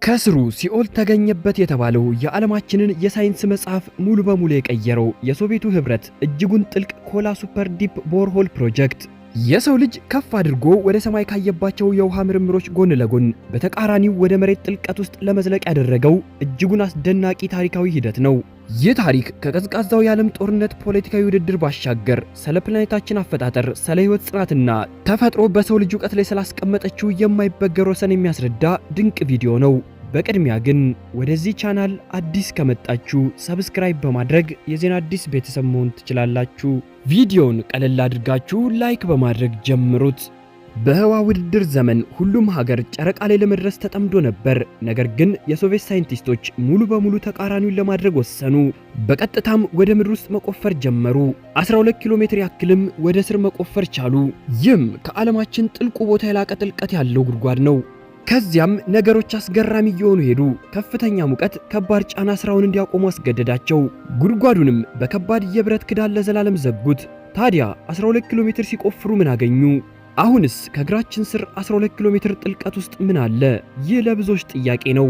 ከስሩ ሲኦል ተገኘበት የተባለው የዓለማችንን የሳይንስ መጽሐፍ ሙሉ በሙሉ የቀየረው የሶቪየቱ ህብረት እጅጉን ጥልቅ ኮላ ሱፐር ዲፕ ቦርሆል ፕሮጀክት የሰው ልጅ ከፍ አድርጎ ወደ ሰማይ ካየባቸው የውሃ ምርምሮች ጎን ለጎን በተቃራኒው ወደ መሬት ጥልቀት ውስጥ ለመዝለቅ ያደረገው እጅጉን አስደናቂ ታሪካዊ ሂደት ነው። ይህ ታሪክ ከቀዝቃዛው የዓለም ጦርነት ፖለቲካዊ ውድድር ባሻገር ስለ ፕላኔታችን አፈጣጠር፣ ስለ ህይወት ጽናትና ተፈጥሮ በሰው ልጅ ዕውቀት ላይ ስላስቀመጠችው የማይበገር ወሰን የሚያስረዳ ድንቅ ቪዲዮ ነው። በቅድሚያ ግን ወደዚህ ቻናል አዲስ ከመጣችሁ ሰብስክራይብ በማድረግ የዜና አዲስ ቤተሰብ መሆን ትችላላችሁ። ቪዲዮውን ቀለል አድርጋችሁ ላይክ በማድረግ ጀምሩት። በህዋ ውድድር ዘመን ሁሉም ሀገር ጨረቃ ላይ ለመድረስ ተጠምዶ ነበር። ነገር ግን የሶቪየት ሳይንቲስቶች ሙሉ በሙሉ ተቃራኒውን ለማድረግ ወሰኑ። በቀጥታም ወደ ምድር ውስጥ መቆፈር ጀመሩ። 12 ኪሎ ሜትር ያክልም ወደ ስር መቆፈር ቻሉ። ይህም ከዓለማችን ጥልቁ ቦታ የላቀ ጥልቀት ያለው ጉድጓድ ነው። ከዚያም ነገሮች አስገራሚ እየሆኑ ሄዱ። ከፍተኛ ሙቀት ከባድ ጫና ስራውን እንዲያቆሙ አስገደዳቸው። ጉድጓዱንም በከባድ የብረት ክዳን ለዘላለም ዘጉት። ታዲያ 12 ኪሎ ሜትር ሲቆፍሩ ምን አገኙ? አሁንስ ከእግራችን ስር 12 ኪሎ ሜትር ጥልቀት ውስጥ ምን አለ? ይህ ለብዙዎች ጥያቄ ነው።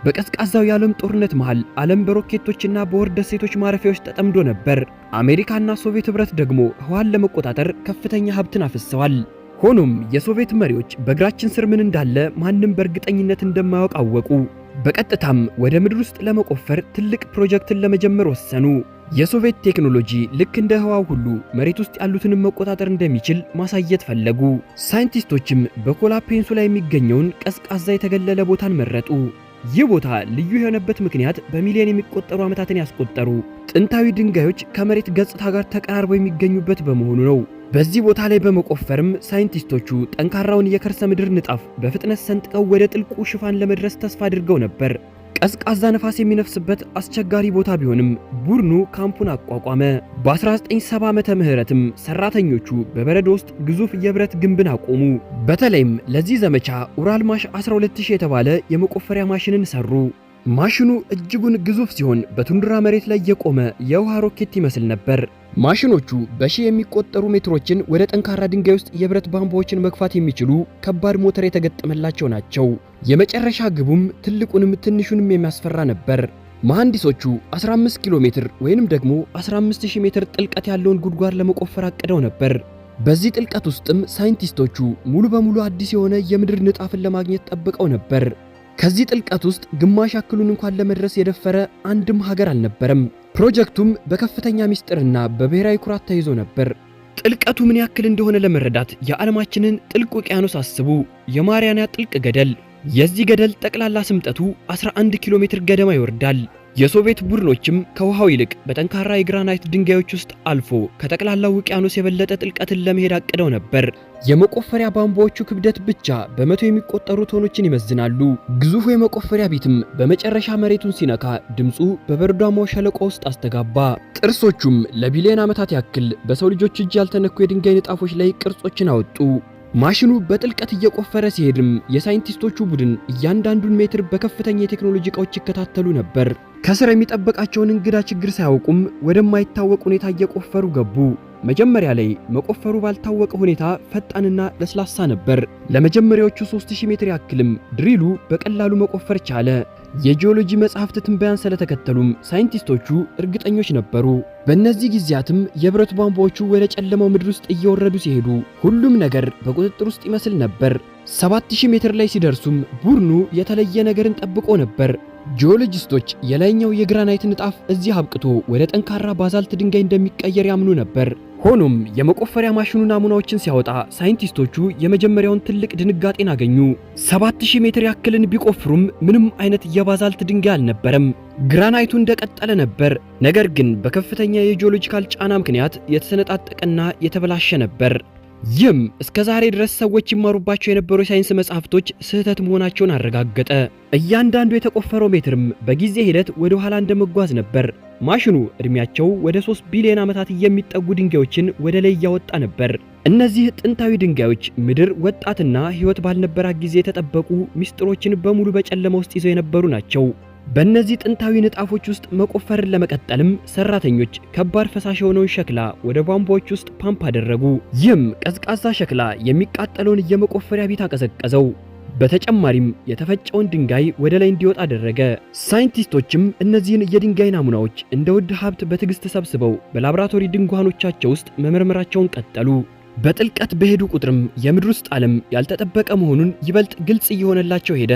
በቀዝቃዛው የዓለም ጦርነት መሃል ዓለም በሮኬቶችና በወር ደሴቶች ማረፊያዎች ተጠምዶ ነበር። አሜሪካና ሶቪየት ህብረት ደግሞ ህዋን ለመቆጣጠር ከፍተኛ ሀብትን አፍሰዋል። ሆኖም የሶቪየት መሪዎች በእግራችን ስር ምን እንዳለ ማንም በእርግጠኝነት እንደማያውቅ አወቁ። በቀጥታም ወደ ምድር ውስጥ ለመቆፈር ትልቅ ፕሮጀክትን ለመጀመር ወሰኑ። የሶቪየት ቴክኖሎጂ ልክ እንደ ህዋው ሁሉ መሬት ውስጥ ያሉትንም መቆጣጠር እንደሚችል ማሳየት ፈለጉ። ሳይንቲስቶችም በኮላ ፔኒንሱላ የሚገኘውን ቀዝቃዛ የተገለለ ቦታን መረጡ። ይህ ቦታ ልዩ የሆነበት ምክንያት በሚሊዮን የሚቆጠሩ ዓመታትን ያስቆጠሩ ጥንታዊ ድንጋዮች ከመሬት ገጽታ ጋር ተቀራርበው የሚገኙበት በመሆኑ ነው። በዚህ ቦታ ላይ በመቆፈርም ሳይንቲስቶቹ ጠንካራውን የከርሰ ምድር ንጣፍ በፍጥነት ሰንጥቀው ወደ ጥልቁ ሽፋን ለመድረስ ተስፋ አድርገው ነበር። ቀዝቃዛ ነፋስ የሚነፍስበት አስቸጋሪ ቦታ ቢሆንም ቡድኑ ካምፑን አቋቋመ። በ1970 ዓመተ ምህረትም ሰራተኞቹ በበረዶ ውስጥ ግዙፍ የብረት ግንብን አቆሙ። በተለይም ለዚህ ዘመቻ ኡራልማሽ 12000 የተባለ የመቆፈሪያ ማሽንን ሰሩ። ማሽኑ እጅጉን ግዙፍ ሲሆን በቱንድራ መሬት ላይ የቆመ የውሃ ሮኬት ይመስል ነበር። ማሽኖቹ በሺህ የሚቆጠሩ ሜትሮችን ወደ ጠንካራ ድንጋይ ውስጥ የብረት ቧንቧዎችን መግፋት የሚችሉ ከባድ ሞተር የተገጠመላቸው ናቸው። የመጨረሻ ግቡም ትልቁንም ትንሹንም የሚያስፈራ ነበር። መሐንዲሶቹ 15 ኪሎ ሜትር ወይንም ደግሞ 15000 ሜትር ጥልቀት ያለውን ጉድጓድ ለመቆፈር አቅደው ነበር። በዚህ ጥልቀት ውስጥም ሳይንቲስቶቹ ሙሉ በሙሉ አዲስ የሆነ የምድር ንጣፍን ለማግኘት ጠብቀው ነበር። ከዚህ ጥልቀት ውስጥ ግማሽ ያክሉን እንኳን ለመድረስ የደፈረ አንድም ሀገር አልነበረም። ፕሮጀክቱም በከፍተኛ ሚስጥርና በብሔራዊ ኩራት ተይዞ ነበር። ጥልቀቱ ምን ያክል እንደሆነ ለመረዳት የዓለማችንን ጥልቅ ውቅያኖስ አስቡ። የማሪያና ጥልቅ ገደል። የዚህ ገደል ጠቅላላ ስምጠቱ 11 ኪሎ ሜትር ገደማ ይወርዳል። የሶቪየት ቡድኖችም ከውሃው ይልቅ በጠንካራ የግራናይት ድንጋዮች ውስጥ አልፎ ከጠቅላላው ውቅያኖስ የበለጠ ጥልቀትን ለመሄድ አቅደው ነበር። የመቆፈሪያ ቧንቧዎቹ ክብደት ብቻ በመቶ የሚቆጠሩ ቶኖችን ይመዝናሉ። ግዙፉ የመቆፈሪያ ቤትም በመጨረሻ መሬቱን ሲነካ ድምፁ በበረዷማው ሸለቆ ውስጥ አስተጋባ። ጥርሶቹም ለቢሊዮን ዓመታት ያክል በሰው ልጆች እጅ ያልተነኩ የድንጋይ ንጣፎች ላይ ቅርጾችን አወጡ። ማሽኑ በጥልቀት እየቆፈረ ሲሄድም የሳይንቲስቶቹ ቡድን እያንዳንዱን ሜትር በከፍተኛ የቴክኖሎጂ ዕቃዎች ይከታተሉ ነበር። ከስር የሚጠበቃቸውን እንግዳ ችግር ሳያውቁም ወደማይታወቅ ሁኔታ እየቆፈሩ ገቡ። መጀመሪያ ላይ መቆፈሩ ባልታወቀ ሁኔታ ፈጣንና ለስላሳ ነበር። ለመጀመሪያዎቹ 3000 ሜትር ያክልም ድሪሉ በቀላሉ መቆፈር ቻለ። የጂኦሎጂ መጻሕፍት ትንበያን ስለተከተሉም ሳይንቲስቶቹ እርግጠኞች ነበሩ። በእነዚህ ጊዜያትም የብረት ቧንቧዎቹ ወደ ጨለማው ምድር ውስጥ እየወረዱ ሲሄዱ ሁሉም ነገር በቁጥጥር ውስጥ ይመስል ነበር። 7000 ሜትር ላይ ሲደርሱም ቡድኑ የተለየ ነገርን ጠብቆ ነበር። ጂኦሎጂስቶች የላይኛው የግራናይት ንጣፍ እዚህ አብቅቶ ወደ ጠንካራ ባዛልት ድንጋይ እንደሚቀየር ያምኑ ነበር። ሆኖም የመቆፈሪያ ማሽኑ ናሙናዎችን ሲያወጣ ሳይንቲስቶቹ የመጀመሪያውን ትልቅ ድንጋጤን አገኙ። 7000 ሜትር ያክልን ቢቆፍሩም ምንም አይነት የባዛልት ድንጋይ አልነበረም። ግራናይቱ እንደቀጠለ ነበር። ነገር ግን በከፍተኛ የጂኦሎጂካል ጫና ምክንያት የተሰነጣጠቀና የተበላሸ ነበር። ይህም እስከ ዛሬ ድረስ ሰዎች ይማሩባቸው የነበሩ የሳይንስ መጻሕፍቶች ስህተት መሆናቸውን አረጋገጠ። እያንዳንዱ የተቆፈረው ሜትርም በጊዜ ሂደት ወደ ኋላ እንደመጓዝ ነበር። ማሽኑ እድሜያቸው ወደ 3 ቢሊዮን ዓመታት የሚጠጉ ድንጋዮችን ወደ ላይ እያወጣ ነበር። እነዚህ ጥንታዊ ድንጋዮች ምድር ወጣትና ሕይወት ባልነበራት ጊዜ የተጠበቁ ሚስጥሮችን በሙሉ በጨለማ ውስጥ ይዘው የነበሩ ናቸው። በእነዚህ ጥንታዊ ንጣፎች ውስጥ መቆፈርን ለመቀጠልም ሰራተኞች ከባድ ፈሳሽ የሆነውን ሸክላ ወደ ቧንቧዎች ውስጥ ፓምፕ አደረጉ። ይህም ቀዝቃዛ ሸክላ የሚቃጠለውን የመቆፈሪያ ቤት አቀዘቀዘው። በተጨማሪም የተፈጨውን ድንጋይ ወደ ላይ እንዲወጣ አደረገ። ሳይንቲስቶችም እነዚህን የድንጋይ ናሙናዎች እንደ ውድ ሀብት በትዕግስት ሰብስበው በላቦራቶሪ ድንኳኖቻቸው ውስጥ መመርመራቸውን ቀጠሉ። በጥልቀት በሄዱ ቁጥርም የምድር ውስጥ ዓለም ያልተጠበቀ መሆኑን ይበልጥ ግልጽ እየሆነላቸው ሄደ።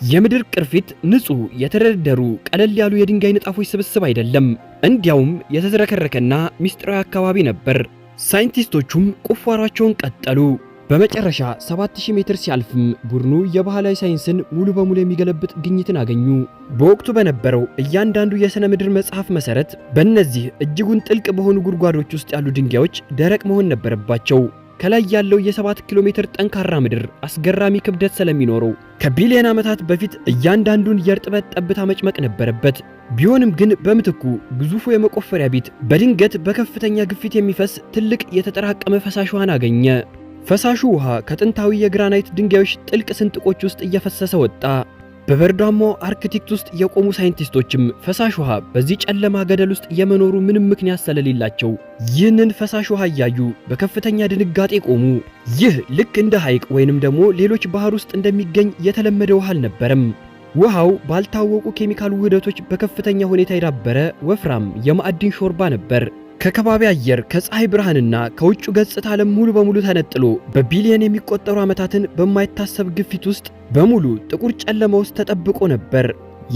የምድር ቅርፊት ንጹህ የተደረደሩ ቀለል ያሉ የድንጋይ ንጣፎች ስብስብ አይደለም፣ እንዲያውም የተዝረከረከና ሚስጥራዊ አካባቢ ነበር። ሳይንቲስቶቹም ቁፋሯቸውን ቀጠሉ። በመጨረሻ 7000 ሜትር ሲያልፍም ቡድኑ የባህላዊ ሳይንስን ሙሉ በሙሉ የሚገለብጥ ግኝትን አገኙ። በወቅቱ በነበረው እያንዳንዱ የሥነ ምድር መጽሐፍ መሠረት በእነዚህ እጅጉን ጥልቅ በሆኑ ጉድጓዶች ውስጥ ያሉ ድንጋዮች ደረቅ መሆን ነበረባቸው። ከላይ ያለው የ7 ኪሎ ሜትር ጠንካራ ምድር አስገራሚ ክብደት ስለሚኖረው ከቢሊዮን ዓመታት በፊት እያንዳንዱን የእርጥበት ጠብታ መጭመቅ ነበረበት። ቢሆንም ግን በምትኩ ግዙፉ የመቆፈሪያ ቤት በድንገት በከፍተኛ ግፊት የሚፈስ ትልቅ የተጠራቀመ ፈሳሽ ውሃን አገኘ። ፈሳሹ ውሃ ከጥንታዊ የግራናይት ድንጋዮች ጥልቅ ስንጥቆች ውስጥ እየፈሰሰ ወጣ። በበረዷማው አርክቲክ ውስጥ የቆሙ ሳይንቲስቶችም ፈሳሽ ውሃ በዚህ ጨለማ ገደል ውስጥ የመኖሩ ምንም ምክንያት ስለሌላቸው ይህንን ፈሳሽ ውሃ እያዩ በከፍተኛ ድንጋጤ ቆሙ። ይህ ልክ እንደ ሐይቅ ወይንም ደግሞ ሌሎች ባህር ውስጥ እንደሚገኝ የተለመደ ውሃ አልነበረም። ውሃው ባልታወቁ ኬሚካል ውህደቶች በከፍተኛ ሁኔታ የዳበረ ወፍራም የማዕድን ሾርባ ነበር። ከከባቢ አየር ከፀሐይ ብርሃንና ከውጭ ገጽታ ዓለም ሙሉ በሙሉ ተነጥሎ በቢሊየን የሚቆጠሩ ዓመታትን በማይታሰብ ግፊት ውስጥ በሙሉ ጥቁር ጨለማ ውስጥ ተጠብቆ ነበር።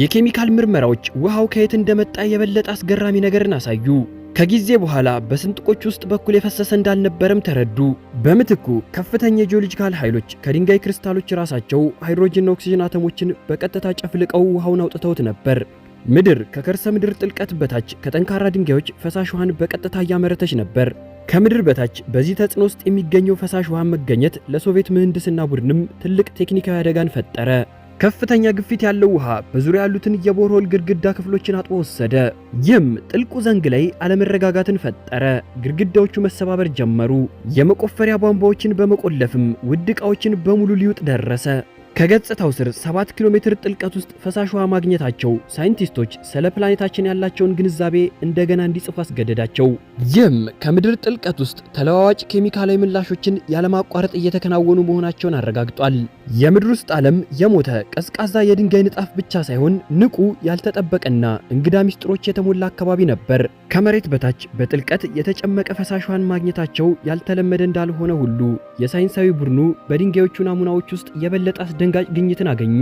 የኬሚካል ምርመራዎች ውሃው ከየት እንደመጣ የበለጠ አስገራሚ ነገርን አሳዩ። ከጊዜ በኋላ በስንጥቆች ውስጥ በኩል የፈሰሰ እንዳልነበረም ተረዱ። በምትኩ ከፍተኛ የጂኦሎጂካል ኃይሎች ከድንጋይ ክሪስታሎች ራሳቸው ሃይድሮጅንና ኦክሲጅን አተሞችን በቀጥታ ጨፍልቀው ውሃውን አውጥተውት ነበር። ምድር ከከርሰ ምድር ጥልቀት በታች ከጠንካራ ድንጋዮች ፈሳሽ ውሃን በቀጥታ እያመረተች ነበር። ከምድር በታች በዚህ ተጽዕኖ ውስጥ የሚገኘው ፈሳሽ ውሃ መገኘት ለሶቪየት ምህንድስና ቡድንም ትልቅ ቴክኒካዊ አደጋን ፈጠረ። ከፍተኛ ግፊት ያለው ውሃ በዙሪያ ያሉትን የቦርሆል ግድግዳ ክፍሎችን አጥቦ ወሰደ። ይህም ጥልቁ ዘንግ ላይ አለመረጋጋትን ፈጠረ። ግድግዳዎቹ መሰባበር ጀመሩ። የመቆፈሪያ ቧንቧዎችን በመቆለፍም ውድ ዕቃዎችን በሙሉ ሊውጥ ደረሰ። ከገጽታው ስር 7 ኪሎ ሜትር ጥልቀት ውስጥ ፈሳሽ ውሃ ማግኘታቸው ሳይንቲስቶች ስለ ፕላኔታችን ያላቸውን ግንዛቤ እንደገና እንዲጽፉ አስገደዳቸው። ይህም ከምድር ጥልቀት ውስጥ ተለዋዋጭ ኬሚካላዊ ምላሾችን ያለማቋረጥ እየተከናወኑ መሆናቸውን አረጋግጧል። የምድር ውስጥ ዓለም የሞተ ቀዝቃዛ የድንጋይ ንጣፍ ብቻ ሳይሆን ንቁ፣ ያልተጠበቀና እንግዳ ሚስጥሮች የተሞላ አካባቢ ነበር። ከመሬት በታች በጥልቀት የተጨመቀ ፈሳሽ ውሃን ማግኘታቸው ያልተለመደ እንዳልሆነ ሁሉ የሳይንሳዊ ቡድኑ በድንጋዮቹ ናሙናዎች ውስጥ የበለጠ አስደንጋጭ ግኝትን አገኙ።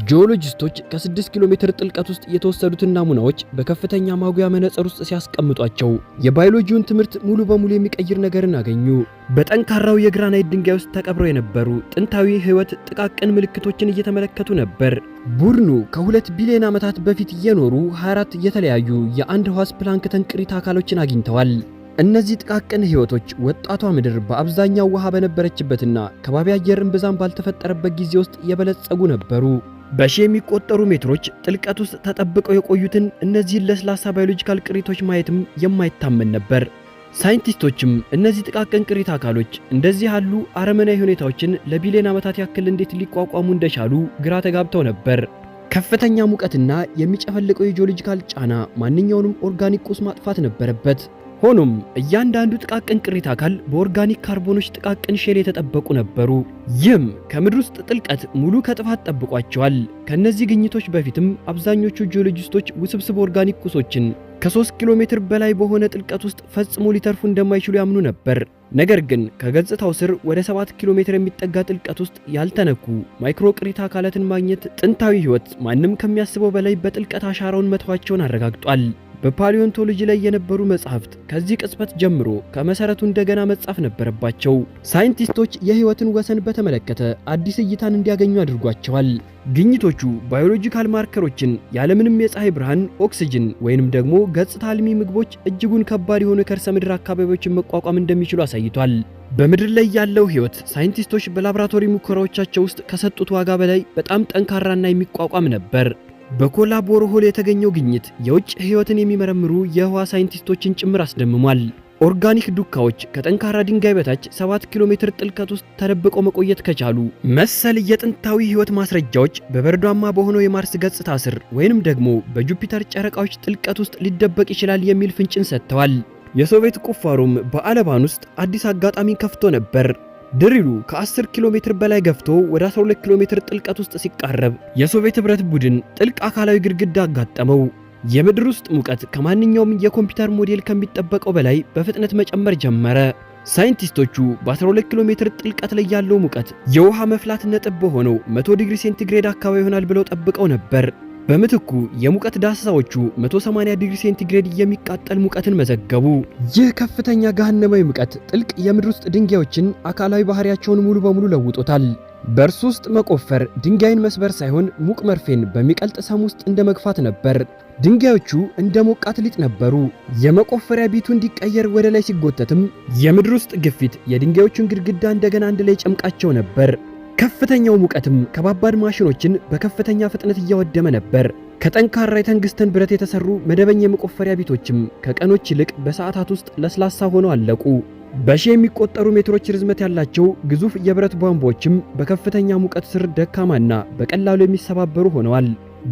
ጂኦሎጂስቶች ከ6 ኪሎ ሜትር ጥልቀት ውስጥ የተወሰዱትን ናሙናዎች በከፍተኛ ማጉያ መነጽር ውስጥ ሲያስቀምጧቸው የባዮሎጂውን ትምህርት ሙሉ በሙሉ የሚቀይር ነገርን አገኙ። በጠንካራው የግራናይት ድንጋይ ውስጥ ተቀብረው የነበሩ ጥንታዊ ሕይወት ጥቃቅን ምልክቶችን እየተመለከቱ ነበር። ቡድኑ ከ2 ቢሊዮን ዓመታት በፊት የኖሩ 24 የተለያዩ የአንድ ሕዋስ ፕላንክተን ቅሪተ አካሎችን አግኝተዋል። እነዚህ ጥቃቅን ሕይወቶች ወጣቷ ምድር በአብዛኛው ውሃ በነበረችበትና ከባቢ አየር እምብዛም ባልተፈጠረበት ጊዜ ውስጥ የበለጸጉ ነበሩ። በሺህ የሚቆጠሩ ሜትሮች ጥልቀት ውስጥ ተጠብቀው የቆዩትን እነዚህን ለስላሳ ባዮሎጂካል ቅሪቶች ማየትም የማይታመን ነበር። ሳይንቲስቶችም እነዚህ ጥቃቅን ቅሪተ አካሎች እንደዚህ ያሉ አረመናዊ ሁኔታዎችን ለቢሊዮን ዓመታት ያክል እንዴት ሊቋቋሙ እንደቻሉ ግራ ተጋብተው ነበር። ከፍተኛ ሙቀትና የሚጨፈልቀው የጂኦሎጂካል ጫና ማንኛውንም ኦርጋኒክ ቁስ ማጥፋት ነበረበት። ሆኖም እያንዳንዱ ጥቃቅን ቅሪተ አካል በኦርጋኒክ ካርቦኖች ጥቃቅን ሼል የተጠበቁ ነበሩ። ይህም ከምድር ውስጥ ጥልቀት ሙሉ ከጥፋት ጠብቋቸዋል። ከነዚህ ግኝቶች በፊትም አብዛኞቹ ጂኦሎጂስቶች ውስብስብ ኦርጋኒክ ቁሶችን ከ3 ኪሎ ሜትር በላይ በሆነ ጥልቀት ውስጥ ፈጽሞ ሊተርፉ እንደማይችሉ ያምኑ ነበር። ነገር ግን ከገጽታው ስር ወደ 7 ኪሎ ሜትር የሚጠጋ ጥልቀት ውስጥ ያልተነኩ ማይክሮ ቅሪተ አካላትን ማግኘት ጥንታዊ ሕይወት ማንም ከሚያስበው በላይ በጥልቀት አሻራውን መተዋቸውን አረጋግጧል። በፓሊዮንቶሎጂ ላይ የነበሩ መጻሕፍት ከዚህ ቅጽበት ጀምሮ ከመሰረቱ እንደገና መጻፍ ነበረባቸው። ሳይንቲስቶች የሕይወትን ወሰን በተመለከተ አዲስ እይታን እንዲያገኙ አድርጓቸዋል። ግኝቶቹ ባዮሎጂካል ማርከሮችን ያለምንም የፀሐይ ብርሃን፣ ኦክሲጅን ወይንም ደግሞ ገጽታ አልሚ ምግቦች እጅጉን ከባድ የሆኑ የከርሰ ምድር አካባቢዎችን መቋቋም እንደሚችሉ አሳይቷል። በምድር ላይ ያለው ሕይወት ሳይንቲስቶች በላቦራቶሪ ሙከራዎቻቸው ውስጥ ከሰጡት ዋጋ በላይ በጣም ጠንካራና የሚቋቋም ነበር። በኮላ ቦርሆል የተገኘው ግኝት የውጭ ሕይወትን የሚመረምሩ የህዋ ሳይንቲስቶችን ጭምር አስደምሟል። ኦርጋኒክ ዱካዎች ከጠንካራ ድንጋይ በታች 7 ኪሎ ሜትር ጥልቀት ውስጥ ተደብቀው መቆየት ከቻሉ መሰል የጥንታዊ ሕይወት ማስረጃዎች በበረዷማ በሆነው የማርስ ገጽታ ስር ወይንም ደግሞ በጁፒተር ጨረቃዎች ጥልቀት ውስጥ ሊደበቅ ይችላል የሚል ፍንጭን ሰጥተዋል። የሶቪየት ቁፋሮም በአለባን ውስጥ አዲስ አጋጣሚ ከፍቶ ነበር። ድሪሉ ከ10 ኪሎ ሜትር በላይ ገፍቶ ወደ 12 ኪሎ ሜትር ጥልቀት ውስጥ ሲቃረብ የሶቪየት ኅብረት ቡድን ጥልቅ አካላዊ ግድግዳ አጋጠመው። የምድር ውስጥ ሙቀት ከማንኛውም የኮምፒውተር ሞዴል ከሚጠበቀው በላይ በፍጥነት መጨመር ጀመረ። ሳይንቲስቶቹ በ12 ኪሎ ሜትር ጥልቀት ላይ ያለው ሙቀት የውሃ መፍላት ነጥብ በሆነው 100 ዲግሪ ሴንቲግሬድ አካባቢ ይሆናል ብለው ጠብቀው ነበር። በምትኩ የሙቀት ዳሰሳዎቹ 180 ዲግሪ ሴንቲግሬድ የሚቃጠል ሙቀትን መዘገቡ። ይህ ከፍተኛ ገሃነማዊ ሙቀት ጥልቅ የምድር ውስጥ ድንጋዮችን አካላዊ ባህሪያቸውን ሙሉ በሙሉ ለውጦታል። በእርሱ ውስጥ መቆፈር ድንጋይን መስበር ሳይሆን ሙቅ መርፌን በሚቀልጥ ሰም ውስጥ እንደ መግፋት ነበር። ድንጋዮቹ እንደ ሞቃት ሊጥ ነበሩ። የመቆፈሪያ ቤቱ እንዲቀየር ወደ ላይ ሲጎተትም የምድር ውስጥ ግፊት የድንጋዮቹን ግድግዳ እንደገና አንድ ላይ ጨምቃቸው ነበር። ከፍተኛው ሙቀትም ከባባድ ማሽኖችን በከፍተኛ ፍጥነት እያወደመ ነበር። ከጠንካራ የተንግስተን ብረት የተሰሩ መደበኛ የመቆፈሪያ ቤቶችም ከቀኖች ይልቅ በሰዓታት ውስጥ ለስላሳ ሆነው አለቁ። በሺህ የሚቆጠሩ ሜትሮች ርዝመት ያላቸው ግዙፍ የብረት ቧንቧዎችም በከፍተኛ ሙቀት ስር ደካማና በቀላሉ የሚሰባበሩ ሆነዋል።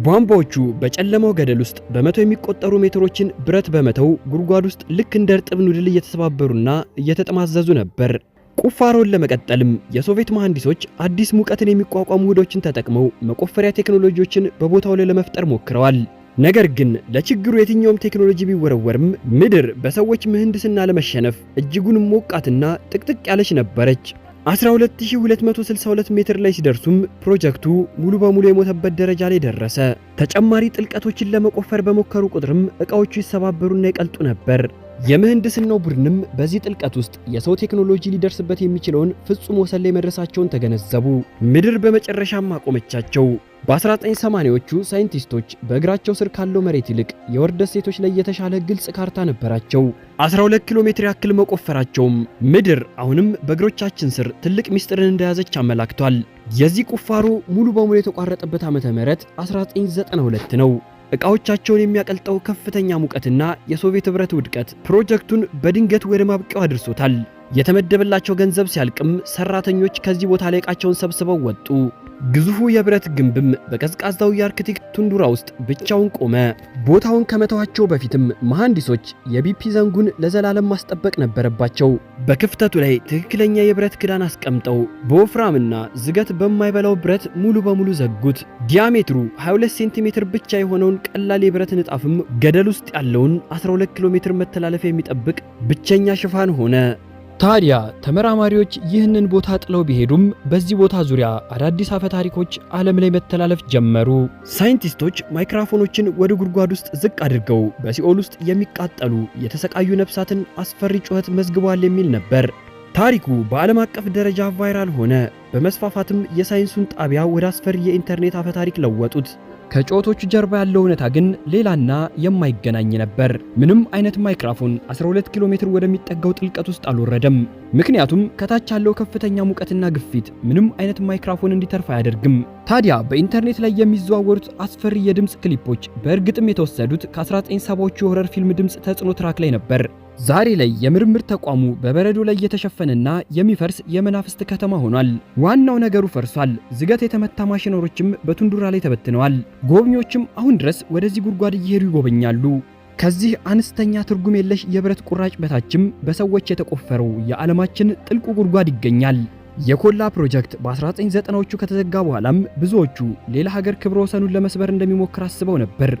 ቧንቧዎቹ በጨለማው ገደል ውስጥ በመቶ የሚቆጠሩ ሜትሮችን ብረት በመተው ጉድጓድ ውስጥ ልክ እንደ እርጥብ ኑድል እየተሰባበሩና እየተጠማዘዙ ነበር። ቁፋሮን ለመቀጠልም የሶቪየት መሐንዲሶች አዲስ ሙቀትን የሚቋቋሙ ውህዶችን ተጠቅመው መቆፈሪያ ቴክኖሎጂዎችን በቦታው ላይ ለመፍጠር ሞክረዋል። ነገር ግን ለችግሩ የትኛውም ቴክኖሎጂ ቢወረወርም ምድር በሰዎች ምህንድስና ለመሸነፍ እጅጉን ሞቃትና ጥቅጥቅ ያለች ነበረች። 12262 ሜትር ላይ ሲደርሱም ፕሮጀክቱ ሙሉ በሙሉ የሞተበት ደረጃ ላይ ደረሰ። ተጨማሪ ጥልቀቶችን ለመቆፈር በሞከሩ ቁጥርም ዕቃዎቹ ይሰባበሩና ይቀልጡ ነበር። የምህንድስናው ቡድንም በዚህ ጥልቀት ውስጥ የሰው ቴክኖሎጂ ሊደርስበት የሚችለውን ፍጹም ወሰን ላይ መድረሳቸውን ተገነዘቡ። ምድር በመጨረሻም አቆመቻቸው። በ1980ዎቹ ሳይንቲስቶች በእግራቸው ስር ካለው መሬት ይልቅ የወርድ ደሴቶች ላይ የተሻለ ግልጽ ካርታ ነበራቸው። 12 ኪሎ ሜትር ያክል መቆፈራቸውም ምድር አሁንም በእግሮቻችን ስር ትልቅ ሚስጥርን እንደያዘች አመላክቷል። የዚህ ቁፋሮ ሙሉ በሙሉ የተቋረጠበት ዓመተ ምህረት 1992 ነው። ዕቃዎቻቸውን የሚያቀልጠው ከፍተኛ ሙቀትና የሶቪየት ኅብረት ውድቀት ፕሮጀክቱን በድንገት ወደ ማብቂያው አድርሶታል። የተመደበላቸው ገንዘብ ሲያልቅም ሰራተኞች ከዚህ ቦታ ላይ ዕቃቸውን ሰብስበው ወጡ። ግዙፉ የብረት ግንብም በቀዝቃዛው የአርክቲክ ቱንዱራ ውስጥ ብቻውን ቆመ። ቦታውን ከመተዋቸው በፊትም መሐንዲሶች የቢፒ ዘንጉን ለዘላለም ማስጠበቅ ነበረባቸው። በክፍተቱ ላይ ትክክለኛ የብረት ክዳን አስቀምጠው በወፍራምና ዝገት በማይበላው ብረት ሙሉ በሙሉ ዘጉት። ዲያሜትሩ 22 ሴንቲሜትር ብቻ የሆነውን ቀላል የብረት ንጣፍም ገደል ውስጥ ያለውን 12 ኪሎ ሜትር መተላለፊያ የሚጠብቅ ብቸኛ ሽፋን ሆነ። ታዲያ ተመራማሪዎች ይህንን ቦታ ጥለው ቢሄዱም በዚህ ቦታ ዙሪያ አዳዲስ አፈ ታሪኮች ዓለም ላይ መተላለፍ ጀመሩ። ሳይንቲስቶች ማይክሮፎኖችን ወደ ጉድጓድ ውስጥ ዝቅ አድርገው በሲኦል ውስጥ የሚቃጠሉ የተሰቃዩ ነፍሳትን አስፈሪ ጩኸት መዝግቧል የሚል ነበር። ታሪኩ በዓለም አቀፍ ደረጃ ቫይራል ሆነ። በመስፋፋትም የሳይንሱን ጣቢያ ወደ አስፈሪ የኢንተርኔት አፈ ታሪክ ለወጡት። ከጮቶቹ ጀርባ ያለው እውነታ ግን ሌላና የማይገናኝ ነበር። ምንም አይነት ማይክሮፎን 12 ኪሎ ሜትር ወደሚጠጋው ጥልቀት ውስጥ አልወረደም። ምክንያቱም ከታች ያለው ከፍተኛ ሙቀትና ግፊት ምንም አይነት ማይክሮፎን እንዲተርፍ አያደርግም። ታዲያ በኢንተርኔት ላይ የሚዘዋወሩት አስፈሪ የድምፅ ክሊፖች በእርግጥም የተወሰዱት ከ1970ዎቹ የሆረር ፊልም ድምፅ ተጽዕኖ ትራክ ላይ ነበር። ዛሬ ላይ የምርምር ተቋሙ በበረዶ ላይ የተሸፈነና የሚፈርስ የመናፍስት ከተማ ሆኗል። ዋናው ነገሩ ፈርሷል። ዝገት የተመታ ማሽነሮችም በቱንዱራ ላይ ተበትነዋል። ጎብኚዎችም አሁን ድረስ ወደዚህ ጉድጓድ እየሄዱ ይጎበኛሉ። ከዚህ አነስተኛ ትርጉም የለሽ የብረት ቁራጭ በታችም በሰዎች የተቆፈረው የዓለማችን ጥልቁ ጉድጓድ ይገኛል። የኮላ ፕሮጀክት በ1990ዎቹ ከተዘጋ በኋላም ብዙዎቹ ሌላ ሀገር ክብረ ወሰኑን ለመስበር እንደሚሞክር አስበው ነበር።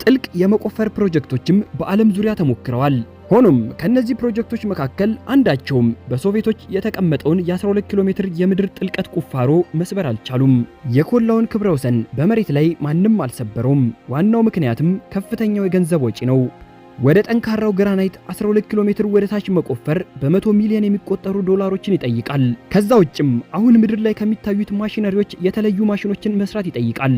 ጥልቅ የመቆፈር ፕሮጀክቶችም በዓለም ዙሪያ ተሞክረዋል። ሆኖም ከነዚህ ፕሮጀክቶች መካከል አንዳቸውም በሶቪየቶች የተቀመጠውን የ12 ኪሎ ሜትር የምድር ጥልቀት ቁፋሮ መስበር አልቻሉም። የኮላውን ክብረ ወሰን በመሬት ላይ ማንም አልሰበረውም። ዋናው ምክንያትም ከፍተኛው የገንዘብ ወጪ ነው። ወደ ጠንካራው ግራናይት 12 ኪሎ ሜትር ወደ ታች መቆፈር በ100 ሚሊዮን የሚቆጠሩ ዶላሮችን ይጠይቃል። ከዛ ውጭም አሁን ምድር ላይ ከሚታዩት ማሽነሪዎች የተለዩ ማሽኖችን መስራት ይጠይቃል።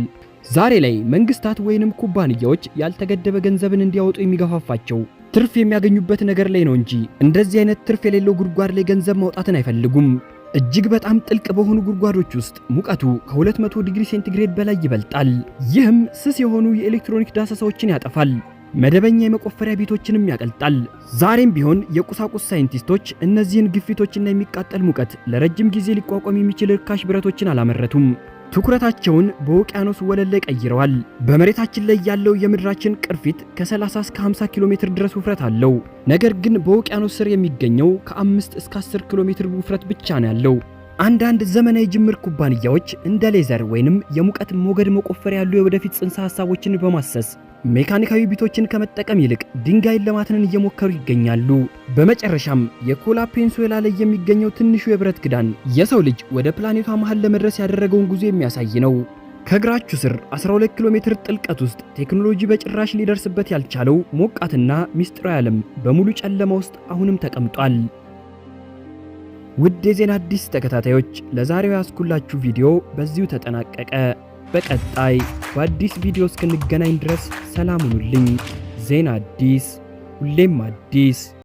ዛሬ ላይ መንግስታት ወይንም ኩባንያዎች ያልተገደበ ገንዘብን እንዲያወጡ የሚገፋፋቸው ትርፍ የሚያገኙበት ነገር ላይ ነው እንጂ እንደዚህ አይነት ትርፍ የሌለው ጉድጓድ ላይ ገንዘብ ማውጣትን አይፈልጉም። እጅግ በጣም ጥልቅ በሆኑ ጉድጓዶች ውስጥ ሙቀቱ ከ200 ዲግሪ ሴንቲግሬድ በላይ ይበልጣል። ይህም ስስ የሆኑ የኤሌክትሮኒክ ዳሰሳዎችን ያጠፋል። መደበኛ የመቆፈሪያ ቤቶችንም ያቀልጣል። ዛሬም ቢሆን የቁሳቁስ ሳይንቲስቶች እነዚህን ግፊቶችና የሚቃጠል ሙቀት ለረጅም ጊዜ ሊቋቋም የሚችል ርካሽ ብረቶችን አላመረቱም። ትኩረታቸውን በውቅያኖስ ወለል ላይ ቀይረዋል። በመሬታችን ላይ ያለው የምድራችን ቅርፊት ከ30 እስከ 50 ኪሎ ሜትር ድረስ ውፍረት አለው። ነገር ግን በውቅያኖስ ስር የሚገኘው ከ5 እስከ 10 ኪሎ ሜትር ውፍረት ብቻ ነው ያለው። አንዳንድ ዘመናዊ ጅምር ኩባንያዎች እንደ ሌዘር ወይንም የሙቀት ሞገድ መቆፈሪያ ያሉ የወደፊት ጽንሰ ሐሳቦችን በማሰስ ሜካኒካዊ ቢቶችን ከመጠቀም ይልቅ ድንጋይን ለማትነን እየሞከሩ ይገኛሉ። በመጨረሻም የኮላ ፔንሱዌላ ላይ የሚገኘው ትንሹ የብረት ክዳን የሰው ልጅ ወደ ፕላኔቷ መሃል ለመድረስ ያደረገውን ጉዞ የሚያሳይ ነው። ከእግራችሁ ስር 12 ኪሎ ሜትር ጥልቀት ውስጥ ቴክኖሎጂ በጭራሽ ሊደርስበት ያልቻለው ሞቃትና ሚስጥራዊ ዓለም በሙሉ ጨለማ ውስጥ አሁንም ተቀምጧል። ውድ የዜና አዲስ ተከታታዮች ለዛሬው ያስኩላችሁ ቪዲዮ በዚሁ ተጠናቀቀ። በቀጣይ በአዲስ ቪዲዮ እስክንገናኝ ድረስ ሰላም ሁኑልኝ። ዜና አዲስ ሁሌም አዲስ